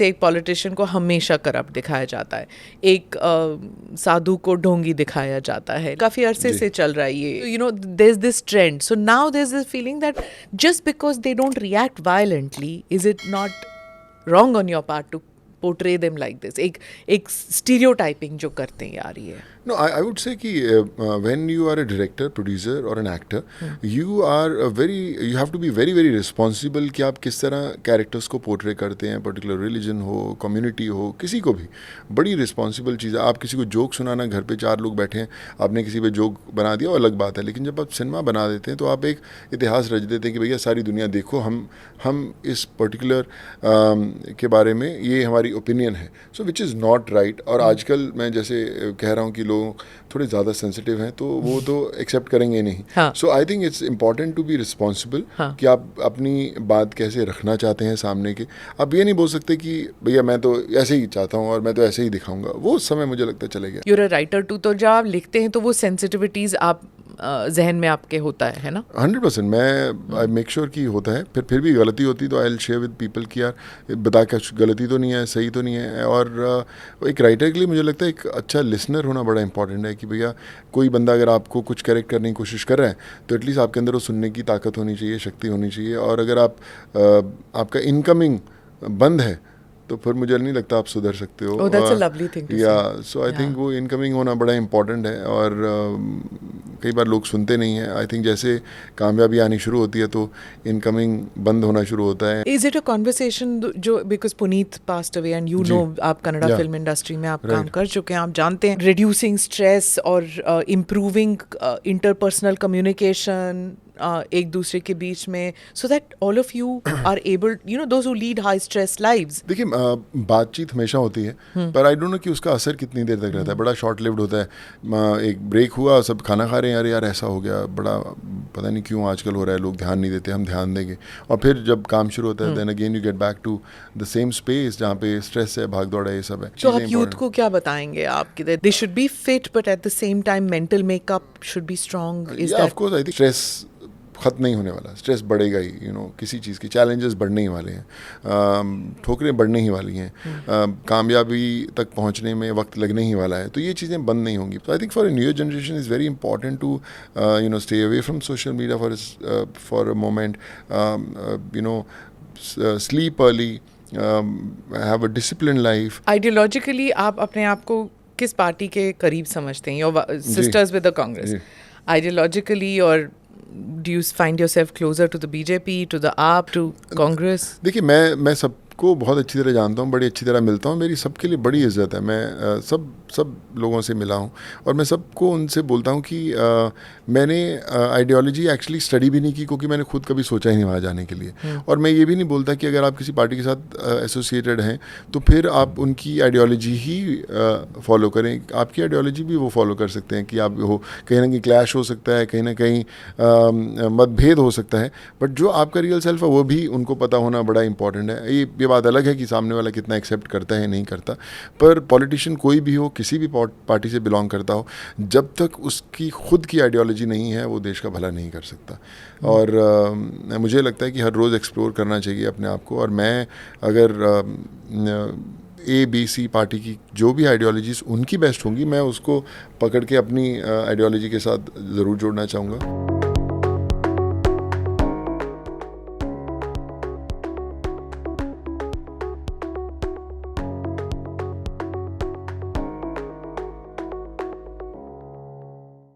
एक पॉलिटिशियन को हमेशा करप्ट दिखाया जाता है, एक साधु को ढोंगी दिखाया जाता है, काफ़ी अरसे से चल रहा है ये, you know there is this trend. So now there is this feeling that just because they don't react violently, is it not wrong on your part to portray them like this? एक stereotyping जो करते हैं आ रही है. No, I would say कि when you are a director, producer or an actor, you have to be very very responsible कि आप किस तरह कैरेक्टर्स को पोर्ट्रे करते हैं, पर्टिकुलर रिलीजन हो, कम्युनिटी हो, किसी को भी. बड़ी रिस्पॉन्सिबल चीज़ है. आप किसी को जोक सुनाना, घर पे 4 लोग बैठे हैं, आपने किसी पे जोक बना दिया, वो अलग बात है. लेकिन जब आप सिनेमा बना देते हैं तो आप एक इतिहास रच देते हैं कि भैया सारी दुनिया देखो, हम इस पर्टिकुलर के बारे में ये हमारी ओपिनियन है. सो विच इज़ नॉट राइट. और आजकल मैं जैसे कह रहा हूँ कि लोग थोड़े ज़्यादा सेंसिटिव हैं, तो वो तो एक्सेप्ट करेंगे नहीं. So I think it's important to be responsible कि आप अपनी बात कैसे रखना चाहते हैं सामने के. आप ये नहीं बोल सकते कि भैया मैं तो ऐसे ही चाहता हूँ और मैं तो ऐसे ही दिखाऊंगा. वो समय मुझे लगता है चले गया. यूर अ राइटर टू, तो जब आप लिखते हैं तो वो सेंसिटिविटीज़ आप जहन में आपके होता है ना? 100% मैं आई मेक श्योर कि होता है. फिर भी गलती होती तो I will share with people कि यार बता के गलती तो नहीं है, सही तो नहीं है. और एक राइटर के लिए मुझे लगता है एक अच्छा लिसनर होना बड़ा इंपॉर्टेंट है कि भैया कोई बंदा अगर आपको कुछ करेक्ट करने की कोशिश कर रहा है तो एटलीस्ट आपके अंदर वो सुनने की ताकत होनी चाहिए, शक्ति होनी चाहिए. और अगर आपका इनकमिंग बंद है तो फिर मुझे नहीं लगता आप सुधर सकते हो. Oh, that's a lovely thing to say. So I think वो इनकमिंग होना बड़ा इंपॉर्टेंट है. और कई बार लोग सुनते नहीं हैं. आई थिंक जैसे कामयाबी आनी शुरू होती है तो इनकमिंग बंद होना शुरू होता है. इज इट अ कॉन्वर्सेशन जो, because Puneet passed away and you know, आप कन्नड़ा फिल्म इंडस्ट्री में आप काम कर चुके हैं, आप जानते हैं रिड्यूसिंग स्ट्रेस और इम्प्रूविंग इंटरपर्सनल कम्युनिकेशन एक दूसरे के बीच में, so that all of you are able, you know, those who lead high stress lives. देखिए बातचीत हमेशा होती है, पर आई डोंट नो कि उसका असर कितनी देर तक रहता है. बड़ा शॉर्ट लिव्ड होता है. एक ब्रेक हुआ, सब खाना खा रहे हैं, अरे यार ऐसा हो गया, बड़ा पता नहीं क्यों आजकल हो रहा है, लोग ध्यान नहीं देते, हम ध्यान देंगे. और फिर जब काम शुरू होता है then again you get back to the same space जहाँ पे स्ट्रेस है, भाग दौड़ है, ये सब है. तो आप यूथ को क्या बताएंगे आप कि they should be fit but at the same time mental makeup should be strong? Is that? Of course I think stress ख़त्म नहीं होने वाला. स्ट्रेस बढ़ेगा ही. किसी चीज़ की चैलेंजेस बढ़ने ही वाले हैं, ठोकरें बढ़ने ही वाली हैं, कामयाबी तक पहुंचने में वक्त लगने ही वाला है. तो ये चीज़ें बंद नहीं होंगी. तो I think for a new generation is very important to stay away from social media for a moment. Sleep early, have a discipline life. Ideologically आप अपने आप को किस पार्टी के करीब समझते हैं? Your sisters with the Congress ideologically, और do you find yourself closer to the BJP, to the AAP, to Congress? देखिए मैं सबको बहुत अच्छी तरह जानता हूँ, बड़ी अच्छी तरह मिलता हूँ. मेरी सबके लिए बड़ी इज़्ज़त है. मैं सब लोगों से मिला हूँ और मैं सबको उनसे बोलता हूँ कि मैंने आइडियोलॉजी एक्चुअली स्टडी भी नहीं की, क्योंकि मैंने खुद कभी सोचा ही नहीं वहाँ जाने के लिए. और मैं ये भी नहीं बोलता कि अगर आप किसी पार्टी के साथ एसोसिएटेड हैं तो फिर आप उनकी आइडियोलॉजी ही फॉलो करें. आपकी आइडियोलॉजी भी वो फॉलो कर सकते हैं कि आप हो कहीं ना कहीं क्लैश हो सकता है, कहीं ना कहीं मतभेद हो सकता है, बट जो आपका रियल सेल्फ है वो भी उनको पता होना बड़ा इंपॉर्टेंट है. ये बात अलग है कि सामने वाला कितना एक्सेप्ट करता है नहीं करता, पर पॉलिटिशियन कोई भी हो, किसी भी पार्टी से बिलोंग करता हो, जब तक उसकी खुद की आइडियोलॉजी नहीं है वो देश का भला नहीं कर सकता. और मुझे लगता है कि हर रोज़ एक्सप्लोर करना चाहिए अपने आप को. और मैं अगर ABC पार्टी की जो भी आइडियोलॉजीज उनकी बेस्ट होंगी, मैं उसको पकड़ के अपनी आइडियोलॉजी के साथ ज़रूर जोड़ना चाहूँगा.